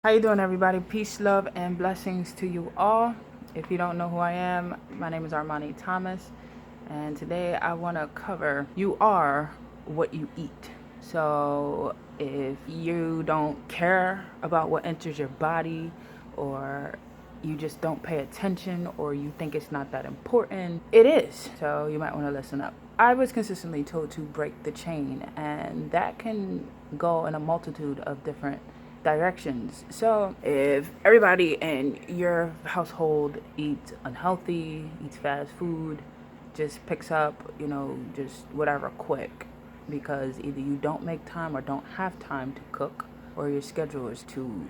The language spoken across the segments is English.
How you doing, everybody? Peace, love, and blessings to you all. If you don't know who I am, my name is Armani Thomas, and today I want to cover you are what you eat. So if you don't care about what enters your body, or you just don't pay attention, or you think it's not that important, it is. So you might want to listen up. I was consistently told to break the chain, and that can go in a multitude of different directions. So if everybody in your household eats unhealthy, eats fast food, just picks up, just whatever quick, because either you don't make time or don't have time to cook, or your schedule is too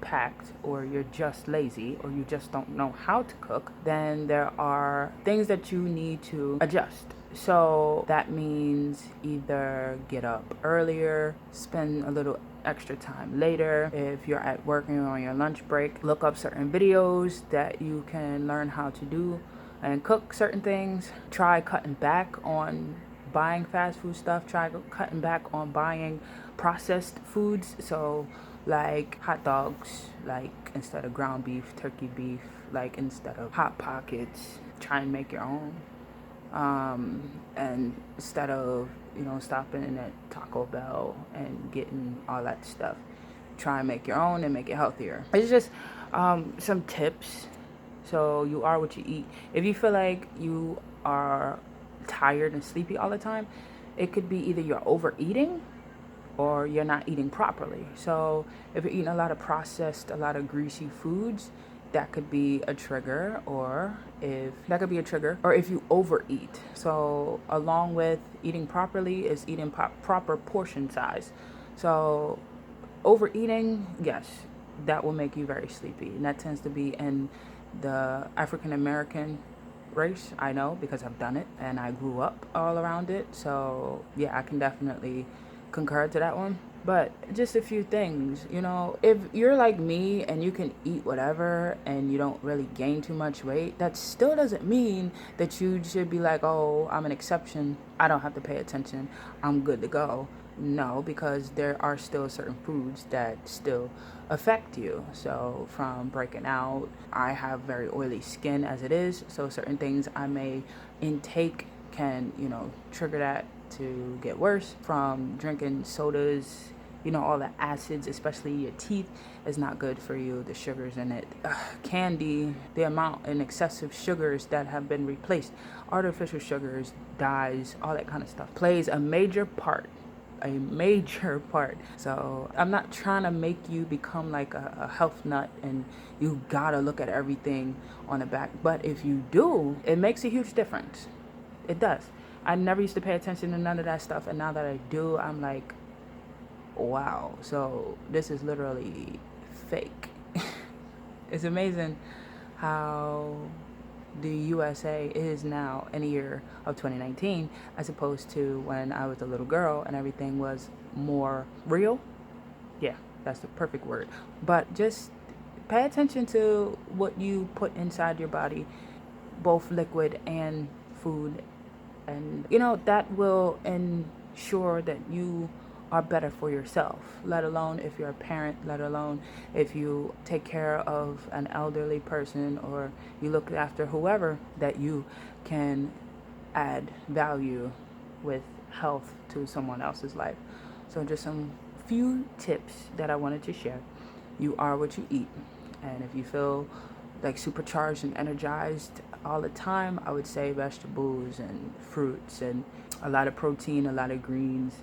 packed, or you're just lazy, or you just don't know how to cook, then there are things that you need to adjust. So that means either get up earlier, spend a little extra time later. If you're at work and you're on your lunch break, look up certain videos that you can learn how to do and cook certain things. Try cutting back on buying fast food stuff. Try cutting back on buying processed foods. So like hot dogs, like instead of ground beef, turkey beef, like instead of Hot Pockets, try and make your own. And instead of stopping at Taco Bell and getting all that stuff, try and make your own and make it healthier. It's just some tips. So you are what you eat. If you feel like you are tired and sleepy all the time, it could be either you're overeating or you're not eating properly. So if you're eating a lot of processed, a lot of greasy foods, that could be a trigger, or if you overeat. So along with eating properly is eating proper portion size. So overeating, yes, that will make you very sleepy, and that tends to be in the African American race. I know because I've done it and I grew up all around it. So yeah, I can definitely concur to that one. But just a few things, if you're like me and you can eat whatever and you don't really gain too much weight, that still doesn't mean that you should be like, oh, I'm an exception, I don't have to pay attention, I'm good to go. No, because there are still certain foods that still affect you. So from breaking out, I have very oily skin as it is, so certain things I may intake can, trigger that to get worse. From drinking sodas, all the acids, especially your teeth, is not good for you. The sugars in it, candy, the amount and excessive sugars that have been replaced, artificial sugars, dyes, all that kind of stuff plays a major part. So I'm not trying to make you become like a health nut and you gotta look at everything on the back. But if you do, it makes a huge difference. It does. I never used to pay attention to none of that stuff, and now that I do, I'm like, wow. So this is literally fake. It's amazing how the USA is now in the year of 2019, as opposed to when I was a little girl and everything was more real. Yeah, that's the perfect word. But just pay attention to what you put inside your body, both liquid and food, and that will ensure that you are better for yourself, let alone if you're a parent, let alone if you take care of an elderly person or you look after whoever, that you can add value with health to someone else's life. So just some few tips that I wanted to share. You are what you eat, and if you feel like supercharged and energized all the time, I would say vegetables and fruits and a lot of protein, a lot of greens,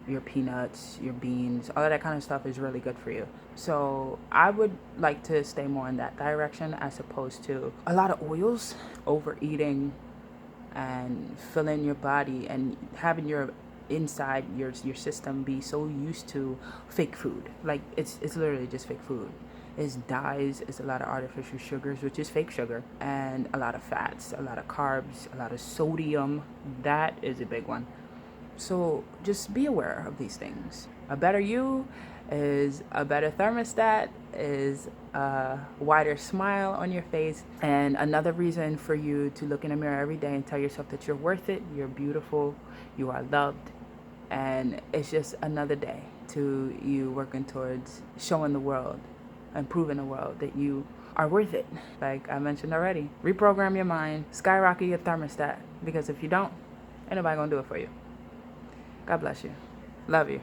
your peanuts, your beans, all of that kind of stuff is really good for you. So I would like to stay more in that direction as opposed to a lot of oils, overeating, and filling your body and having your inside your system be so used to fake food. Like it's literally just fake food. It's dyes, it's a lot of artificial sugars, which is fake sugar, and a lot of fats, a lot of carbs, a lot of sodium. That is a big one. So just be aware of these things. A better you is a better thermostat, is a wider smile on your face, and another reason for you to look in the mirror every day and tell yourself that you're worth it, you're beautiful, you are loved, and it's just another day to you working towards showing the world and prove in the world that you are worth it. Like I mentioned already, reprogram your mind, skyrocket your thermostat, because if you don't, ain't nobody gonna do it for you. God bless you. Love you.